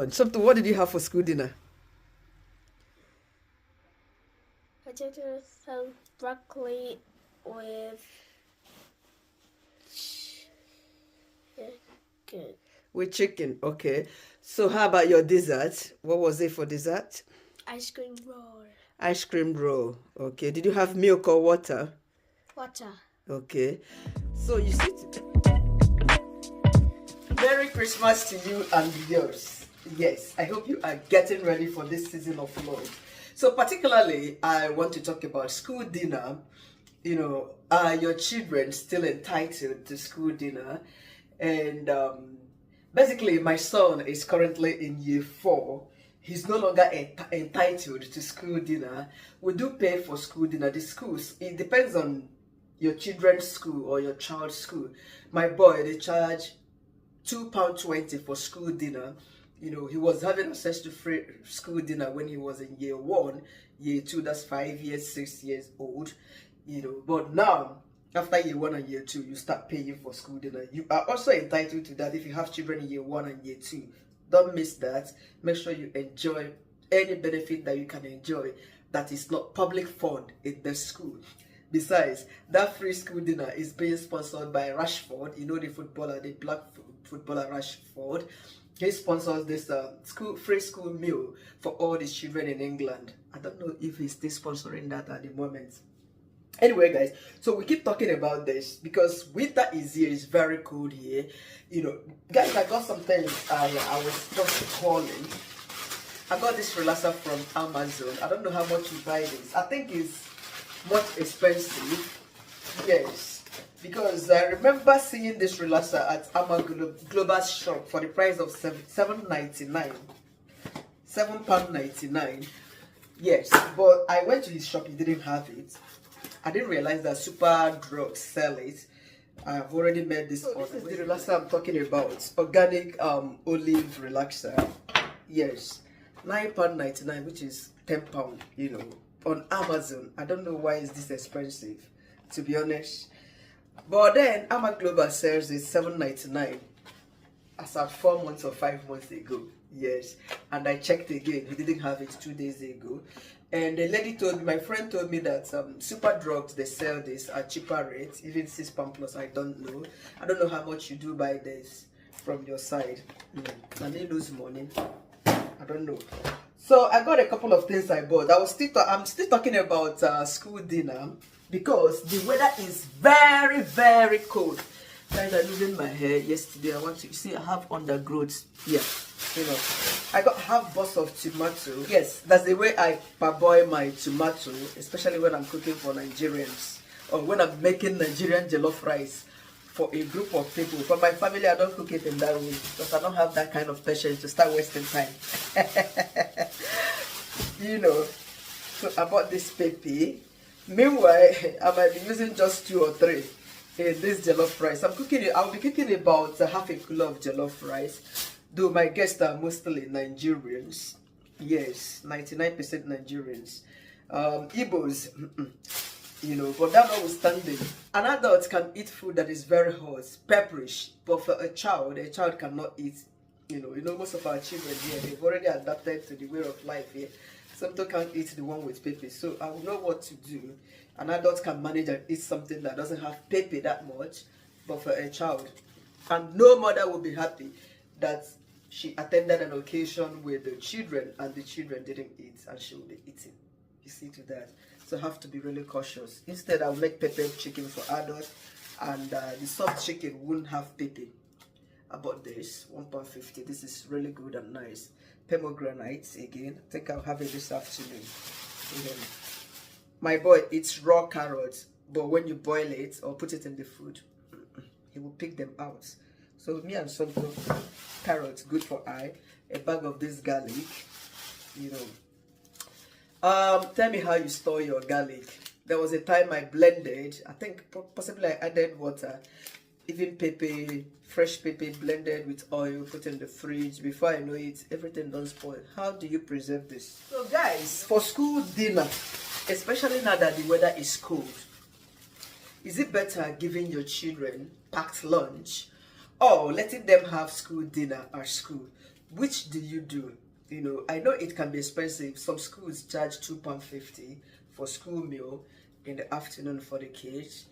So, what did you have for school dinner? Potatoes and broccoli with chicken. With chicken, okay. So, how about your dessert? What was it for dessert? Ice cream roll. Ice cream roll, okay. Did you have milk or water? Water. Okay. So, you see, Merry Christmas to you and yours. Yes, I hope you are getting ready for this season of love. So, particularly, I want to talk about school dinner. Are your children still entitled to school dinner? And basically, my son is currently in year 4. He's no longer entitled to school dinner. We do pay for school dinner. The schools, it depends on your children's school or your child's school. My boy, they charge £2.20 for school dinner. He was having access to free school dinner when he was in year 1, year 2, that's 5 years, 6 years old. But now, after year 1 and year 2, you start paying for school dinner. You are also entitled to that if you have children in year 1 and year 2. Don't miss that. Make sure you enjoy any benefit that you can enjoy that is not public fund in the school. Besides, that free school dinner is being sponsored by Rashford, the footballer, the black footballer Rashford. He sponsors this free school meal for all the children in England. I don't know if he's still sponsoring that at the moment. Anyway, guys, so we keep talking about this because winter is here. It's very cold here. Guys, I got something I was just calling. I got this relaxer from Amazon. I don't know how much you buy this. I think it's much expensive. Yes, because I remember seeing this relaxer at Amazon Global Shop for the price of £7.99. £7.99. Yes, but I went to his shop. He didn't have it. I didn't realize that Super Drugs sell it. I've already made this. So this is the relaxer I'm talking about. Organic olive relaxer. Yes, £9.99, which is £10. On Amazon. I don't know why it's this expensive, to be honest. But then Amazon Global sells it £7.99 as at 4 months or 5 months ago. Yes, and I checked again. He didn't have it 2 days ago. And the lady told me, my friend told me that Super Drugs, they sell this at cheaper rates, even £6 plus. I don't know. I don't know how much you do buy this from your side. And they lose money. I don't know. So I got a couple of things I bought. I'm still talking about school dinner because the weather is very, very cold. Guys, I'm losing my hair yesterday. You see, I have undergrowth here. I got half box of tomato. Yes, that's the way I parboil my tomato, especially when I'm cooking for Nigerians or when I'm making Nigerian jollof rice for a group of people. For my family, I don't cook it in that way because I don't have that kind of patience to start wasting time. So I bought this pepper. Meanwhile, I might be using just 2 or 3 in this jollof rice. I'll be cooking about half a kilo of jollof rice. Though my guests are mostly Nigerians. Yes, 99% Nigerians. Igbos, but that notwithstanding, an adult can eat food that is very hot, pepperish, but for a child cannot eat. Most of our children here, they've already adapted to the way of life here. Some people can't eat the one with pepper, so I will know what to do. An adult can manage and eat something that doesn't have pepper that much, but for a child, and no mother will be happy that she attended an occasion with the children and the children didn't eat and she will be eating. You see to that. So I have to be really cautious. Instead, I'll make pepper chicken for adults, and the soft chicken won't have pepper. I bought this, £1.50. This is really good and nice. Pomegranates again. I think I'll have it this afternoon. Again. My boy eats raw carrots, but when you boil it or put it in the food, he will pick them out. So me and some carrots, good for eye. A bag of this garlic. Tell me how you store your garlic. There was a time I blended. I think possibly I added water, even pepper, fresh pepper blended with oil, put in the fridge. Before I know it, everything done spoil. How do you preserve this? So guys, for school dinner, especially now that the weather is cold, is it better giving your children packed lunch or letting them have school dinner at school? which do you do? You know, I know it can be expensive. Some schools charge £2.50 for school meal in the afternoon for the kids.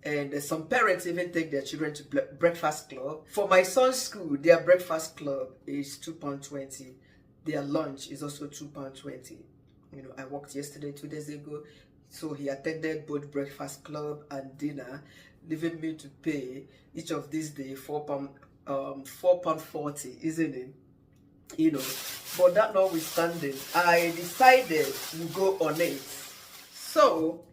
And some parents even take their children to breakfast club. For my son's school, their breakfast club is £2.20. Their lunch is also £2.20. You know, I worked yesterday, 2 days ago. So he attended both breakfast club and dinner, leaving me to pay each of these days £4.40, isn't it? You know, but that notwithstanding, I decided to go on it. So,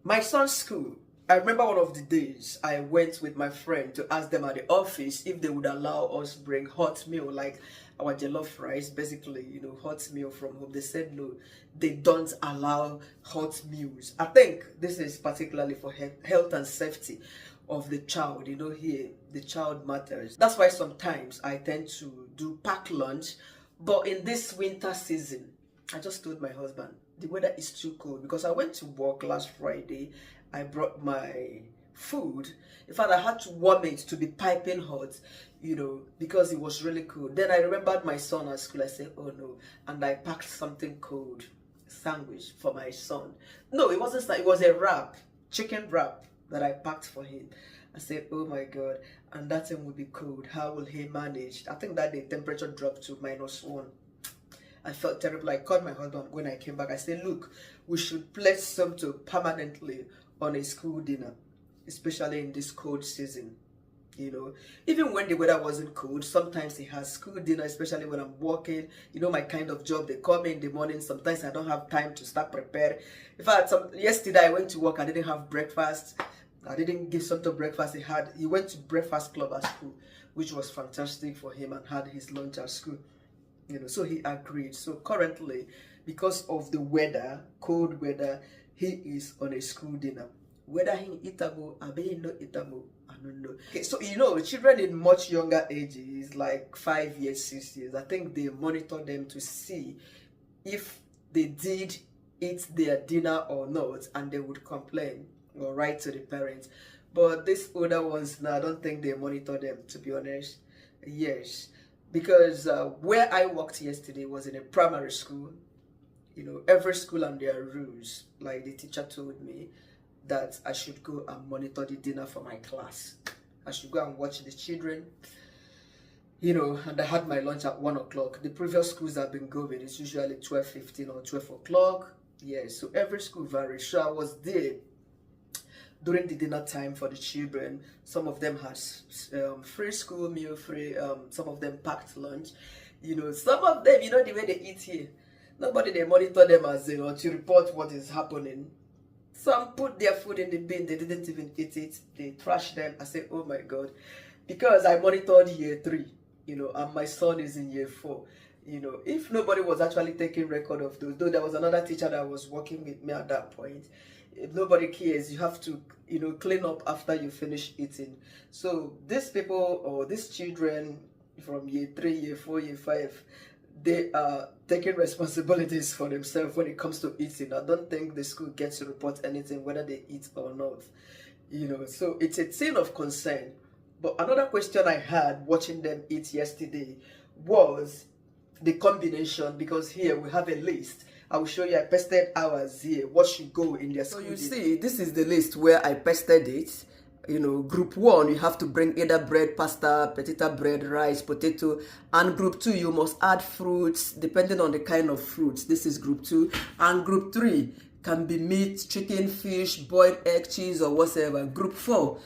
my son's school, I remember one of the days I went with my friend to ask them at the office if they would allow us bring hot meal, like our jollof rice, basically, you know, hot meal from home. They said no, they don't allow hot meals. I think this is particularly for health and safety of the child. You know, here the child matters. That's why sometimes I tend to do packed lunch. But in this winter season, I just told my husband the weather is too cold, because I went to work last Friday. I brought my food. In fact, I had to warm it to be piping hot, you know, because it was really cold. Then I remembered my son at school. I said, oh no, and I packed something cold, sandwich for my son. No, it wasn't. It was a wrap, chicken wrap that I packed for him. I said, oh my God, and that thing will be cold. How will he manage? I think that the temperature dropped to -1. I felt terrible. I called my husband when I came back. I said, look, we should place something permanently on a school dinner, especially in this cold season. You know, even when the weather wasn't cold, sometimes he has school dinner, especially when I'm working. You know, my kind of job, they call me in the morning. Sometimes I don't have time to start preparing. In fact, yesterday I went to work. I didn't have breakfast. I didn't give some to breakfast. He went to breakfast club at school, which was fantastic for him, and had his lunch at school. You know, so he agreed. So currently, because of the weather, cold weather, he is on a school dinner. Whether he Itabo, abe no Itabo, I don't know. Okay, so you know, children in much younger ages, like 5 years, 6 years, I think they monitor them to see if they did eat their dinner or not, and they would complain or write to the parents. But these older ones now, I don't think they monitor them, to be honest. Yes, because where I worked yesterday was in a primary school. You know, every school and their rules. Like the teacher told me that I should go and monitor the dinner for my class. I should go and watch the children. You know, and I had my lunch at 1 o'clock. The previous schools I've been going, it's usually 12:15 or 12 o'clock. Yeah, so every school varies. So I was there during the dinner time for the children. Some of them had free school meal, some of them packed lunch. You know, some of them, you know, the way they eat here, nobody, they monitor them as, you know, to report what is happening. Some put their food in the bin, they didn't even eat it, they trashed them. I said, oh my God, because I monitored year 3, you know, and my son is in year 4. You know, if nobody was actually taking record of those, though there was another teacher that was working with me at that point, if nobody cares, you have to, you know, clean up after you finish eating. So these people, or these children from year 3, year 4, year 5, they are taking responsibilities for themselves when it comes to eating. I don't think the school gets to report anything whether they eat or not. You know, so it's a thing of concern. But another question I had watching them eat yesterday was the combination, because here we have a list. I will show you. I pasted ours here. What should go in their school? So you see, this is the list where I pasted it. You know, group 1, you have to bring either bread, pasta, petita bread, rice, potato. And group 2, you must add fruits, depending on the kind of fruits. This is group 2. And group 3 can be meat, chicken, fish, boiled egg, cheese, or whatever. Group 4,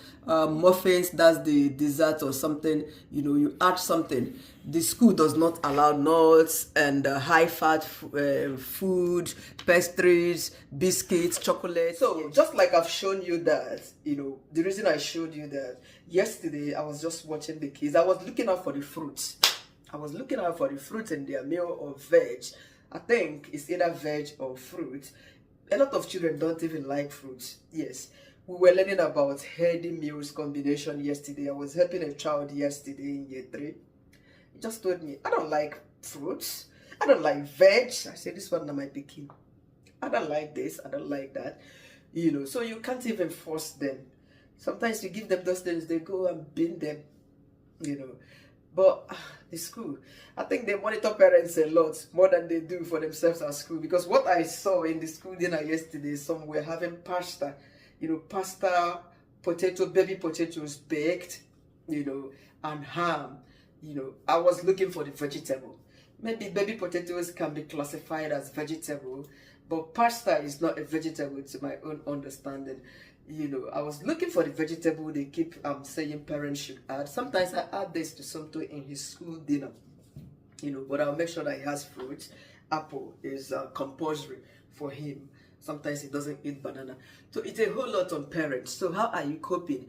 muffins, that's the dessert or something. You know, you add something. The school does not allow nuts and high-fat food, pastries, biscuits, chocolate. So, just like I've shown you that, you know, the reason I showed you that, yesterday I was just watching the kids. I was looking out for the fruits. I was looking out for the fruits in their meal or veg. I think it's either veg or fruit. A lot of children don't even like fruits. Yes, we were learning about healthy meals combination yesterday. I was helping a child yesterday in year 3. He just told me, I don't like fruits. I don't like veg. I said, this one might be key. I don't like this. I don't like that. You know, so you can't even force them. Sometimes you give them those things, they go and bin them. You know, But the school, I think they monitor parents a lot more than they do for themselves at school. Because what I saw in the school dinner yesterday, some were having pasta, pasta, potato, baby potatoes baked, and ham. I was looking for the vegetable. Maybe baby potatoes can be classified as vegetable, but pasta is not a vegetable to my own understanding. I was looking for the vegetable they keep saying parents should add. Sometimes I add this to something in his school dinner, but I'll make sure that he has fruits. Apple is compulsory for him. Sometimes he doesn't eat banana. So it's a whole lot on parents. So how are you coping?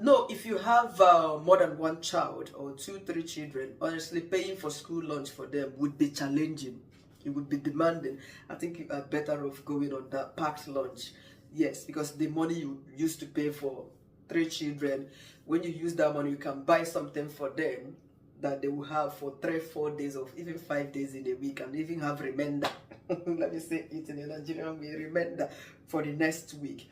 No, if you have more than one child or 2, 3 children, honestly, paying for school lunch for them would be challenging. It would be demanding. I think you are better off going on that packed lunch. Yes, because the money you used to pay for 3 children, when you use that money, you can buy something for them that they will have for 3, 4 days or even 5 days in a week, and even have remainder. Let me say it in a Nigerian way, remainder for the next week.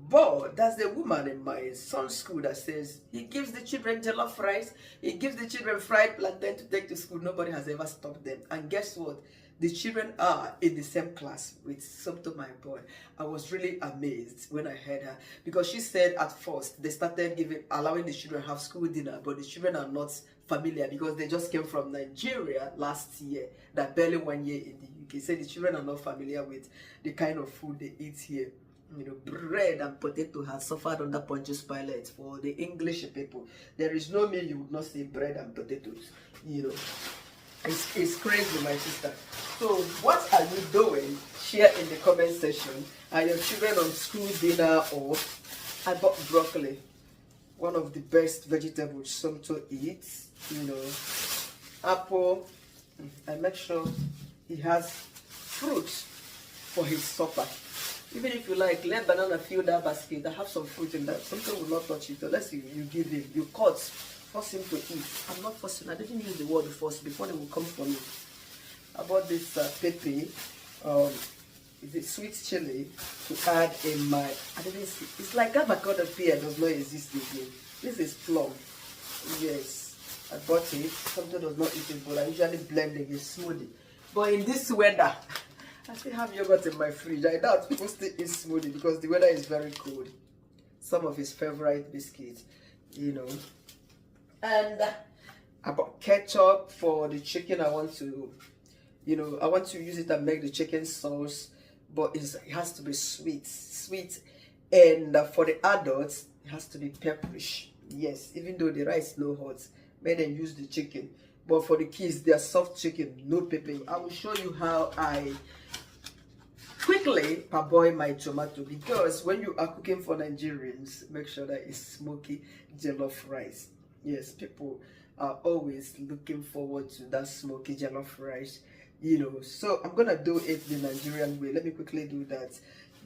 But there's a woman in my son's school that says he gives the children jollof rice, he gives the children fried plantain to take to school. Nobody has ever stopped them. And guess what? The children are in the same class with Sopto, my boy. I was really amazed when I heard her, because she said at first they started allowing the children have school dinner, but the children are not familiar because they just came from Nigeria last year, that barely 1 year in the UK. Say the children are not familiar with the kind of food they eat here. Bread and potato has suffered under Pontius Pilate for the English people. There is no meal you would not see bread and potatoes. It's crazy, my sister. So what are you doing? Share in the comment section. Are your children on school dinner? Or I bought broccoli, one of the best vegetables some to eat. Apple. I make sure he has fruits for his supper. Even if you like, let banana fill that basket. I have some fruit in that. Something will not touch it unless you give him. You cut, force him to eat. I'm not forcing. I didn't use the word force before they will come for me. I bought this pepper. Is it sweet chili to add in my? I didn't see. It's like avocado pear does not exist again. This is plum. Yes, I bought it. Something does not eat it, but I usually blend it in smoothie. But in this weather, I still have yogurt in my fridge. I doubt people still eat smoothie because the weather is very cold. Some of his favorite biscuits, And I bought ketchup for the chicken. I want to use it and make the chicken sauce, but it has to be sweet. And for the adults, it has to be pepperish. Yes, even though the rice is no hot, make them use the chicken. But for the kids, they are soft chicken, no pepper. I will show you how I quickly parboil my tomato, because when you are cooking for Nigerians, make sure that it's smoky jollof rice. Yes, people are always looking forward to that smoky jollof rice. So I'm gonna do it the Nigerian way. Let me quickly do that.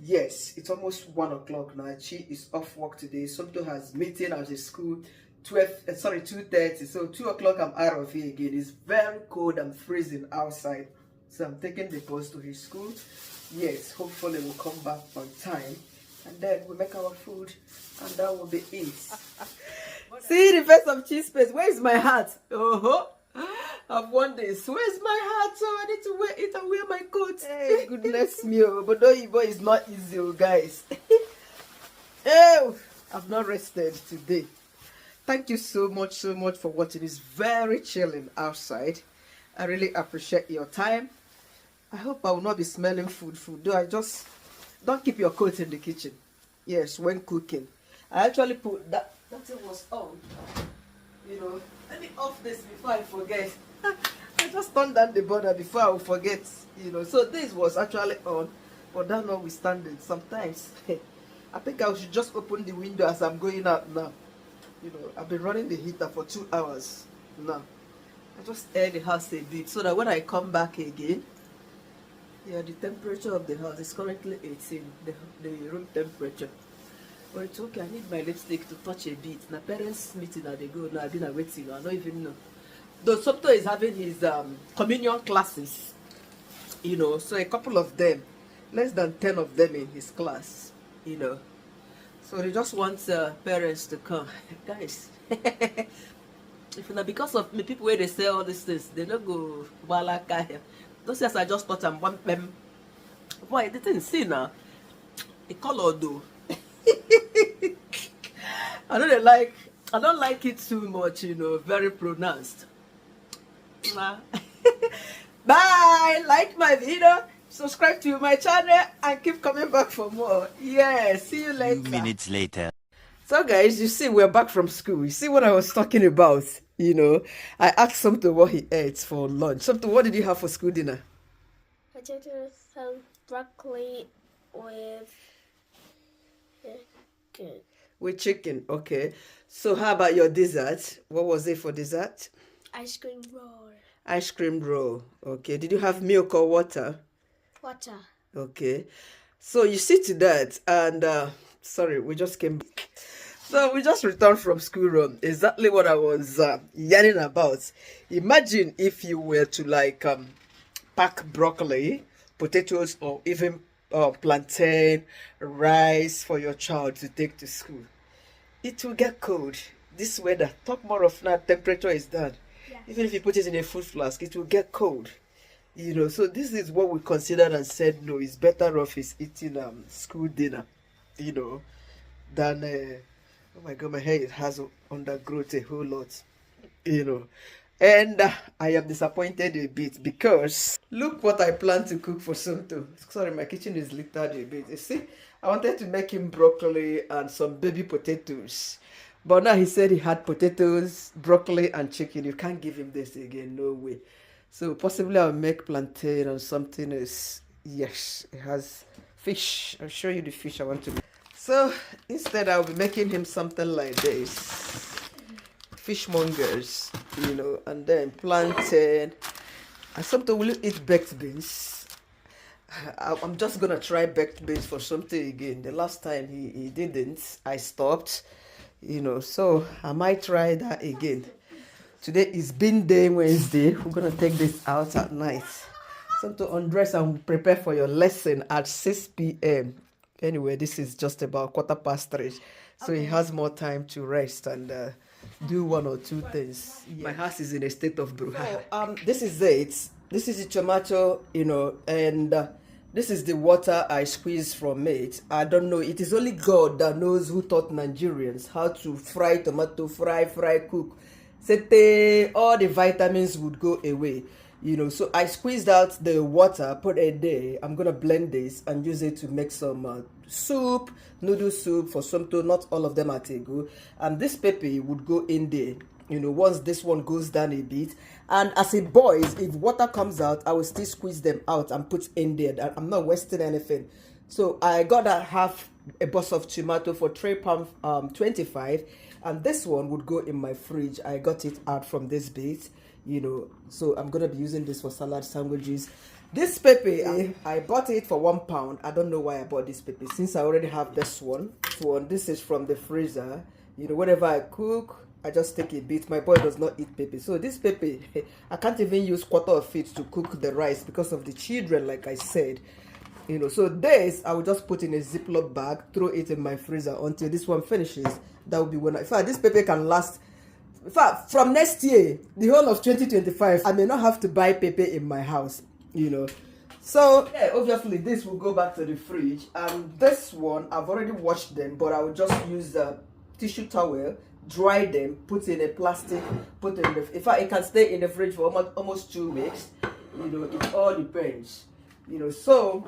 Yes, it's almost 1 o'clock now. She is off work today. Somto has meeting at the school 2:30. So 2 o'clock I'm out of here again. It's very cold and freezing outside. So I'm taking the bus to his school. Yes, hopefully we'll come back on time, and then we'll make our food, and that will be it. See the face of cheese space. Where is my hat? I've won this. Where's my hat? So I need to wear it and wear my coat. Hey, goodness me. But boy, it's not easy, guys. Oh, I've not rested today. Thank you so much for watching. It's very chilling outside. I really appreciate your time. I hope I will not be smelling food. Though I just don't keep your coat in the kitchen. Yes, when cooking. I actually put that it was on. Let me off this before I forget. I just turned down the border before I will forget. So this was actually on, but that notwithstanding, sometimes I think I should just open the window as I'm going out now. I've been running the heater for 2 hours now. I just air the house a bit so that when I come back again, the temperature of the house is currently 18, the room temperature. But it's okay, I need my lipstick to touch a bit. My parents meeting at they go now, I've been waiting, I don't even know. Though Sopto is having his communion classes, so a couple of them, less than 10 of them in his class, So they just want parents to come. Guys, If not because of the people where they say all these things, they don't go walaka here. Those years I just thought I'm one them. Boy, they didn't see now. The color though. I don't like it too much, you know, very pronounced. Nah. Bye! Like my video, subscribe to my channel, and keep coming back for more. Yeah, see you later. 2 minutes later. So guys, you see we're back from school. You see what I was talking about, you know. I asked Somto what he ate for lunch. Somto, what did you have for school dinner? Potatoes and broccoli with chicken. With chicken, okay. So how about your dessert? What was it for dessert? Ice cream roll. Ice cream roll, okay. Did you have milk or water? Water. Okay. So you see to that, and sorry, we just came back. So we just returned from school run. Exactly what I was yarning about. Imagine if you were to like pack broccoli, potatoes, or even plantain, rice for your child to take to school. It will get cold. This weather, talk more of now, temperature is down. Yes. Even if you put it in a food flask, it will get cold. You know, so this is what we considered and said, no, it's better off is eating school dinner, you know, than, oh my God, my hair has undergrowth a whole lot, you know. And I am disappointed a bit because look what I plan to cook for Somto. Sorry, my kitchen is littered a bit. You see, I wanted to make him broccoli and some baby potatoes. But now he said he had potatoes, broccoli, and chicken. You can't give him this again, no way. So possibly I'll make plantain and something else. Yes, it has fish. I'll show you the fish I want to make. So instead I'll be making him something like this. Fishmongers, you know, and then plantain. And something, will you eat baked beans? I'm just gonna try baked beans for something again. The last time he didn't, I stopped, you know, so I might try that again. Today is Bean Day Wednesday. We're gonna take this out at night. So to undress and prepare for your lesson at 6 p.m. Anyway, this is just about 3:15, so okay. He has more time to rest and do one or two things. Yes. My house is in a state of brouhaha. So, this is it. This is the tomato, you know, and this is the water I squeezed from it. I don't know. It is only God that knows who taught Nigerians how to fry tomato, fry, cook. All the vitamins would go away, you know. So I squeezed out the water, put it there. I'm gonna blend this and use it to make some soup, noodle soup for Somto. Not all of them are tego. And this pepper would go in there, you know, once this one goes down a bit. And as it boils, if water comes out, I will still squeeze them out and put in there. I'm not wasting anything. So I got half a box of tomato for £3.25, and this one would go in my fridge. I got it out from this bit, you know, so I'm gonna be using this for salad sandwiches. This pepper, I bought it for £1. I don't know why I bought this pepper since I already have this one. This is from the freezer. You know, whenever I cook, I just take a bit. My boy does not eat pepper, so this pepper, I can't even use quarter of it to cook the rice because of the children, like I said. You know, so this I will just put in a Ziploc bag, throw it in my freezer until this one finishes. That will be when in fact, this pepper can last. In fact, from next year, the whole of 2025, I may not have to buy pepper in my house, you know. So yeah, obviously this will go back to the fridge, and this one I've already washed them, but I will just use a tissue towel, dry them, put in a plastic, put in the. In fact, it can stay in the fridge for almost 2 weeks. You know, it all depends. You know, so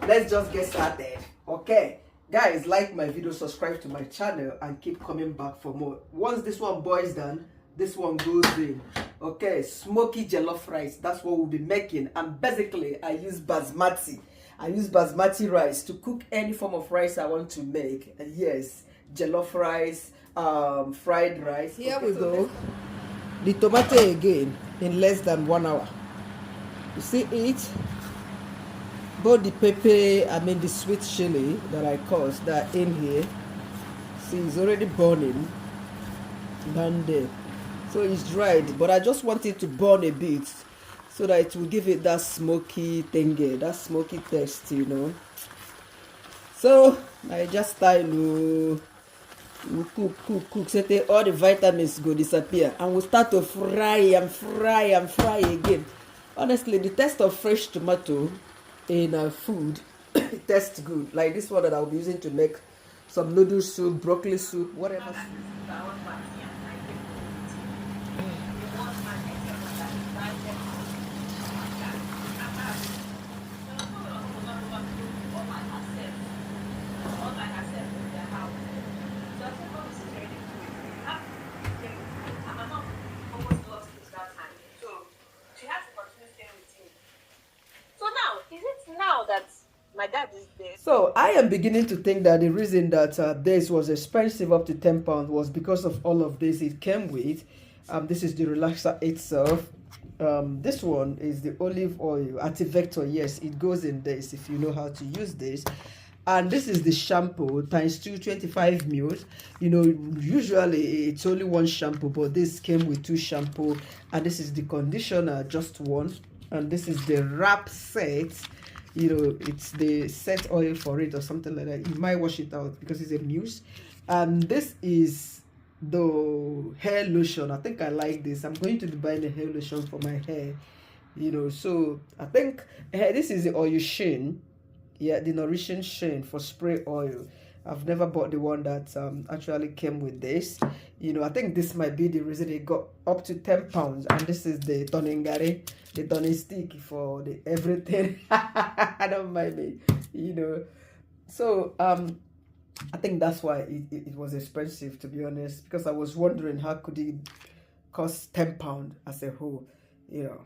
let's just get started. Okay, guys, like my video, subscribe to my channel, and keep coming back for more. Once this one boils down, this one goes in. Okay, smoky jollof rice, that's what we'll be making. And basically I use basmati rice to cook any form of rice I want to make. And yes, jollof rice, fried rice. Here we go. The tomato again in less than 1 hour. You see it? Both the pepper, the sweet chili that I caused, that in here. See, it's already burning down there. So it's dried, but I just want it to burn a bit so that it will give it that smoky thing, that smoky taste, you know. So I just style We cook. So that all the vitamins go disappear, and we start to fry again. Honestly, the taste of fresh tomato in food it tastes good. Like this one that I'll be using to make some noodle soup, broccoli soup, whatever. Now that my dad is there. So I am beginning to think that the reason that this was expensive up to £10 was because of all of this it came with. This is the relaxer itself. This one is the olive oil Activector. Yes, it goes in this if you know how to use this. And this is the shampoo times 2, 25 mils. You know, usually it's only one shampoo, but this came with 2 shampoo. And this is the conditioner, just one. And this is the wrap set. You know, it's the set oil for it or something like that. You might wash it out because it's a mousse. And this is the hair lotion. I think I like this. I'm going to be buying a hair lotion for my hair. You know, so I think this is the oil sheen. Yeah, the nourishing sheen for spray oil. I've never bought the one that actually came with this. You know, I think this might be the reason it got up to £10. And this is the Toningari, the toning stick for the everything. I don't mind me, you know. So I think that's why it was expensive, to be honest, because I was wondering how could it cost £10 as a whole, you know.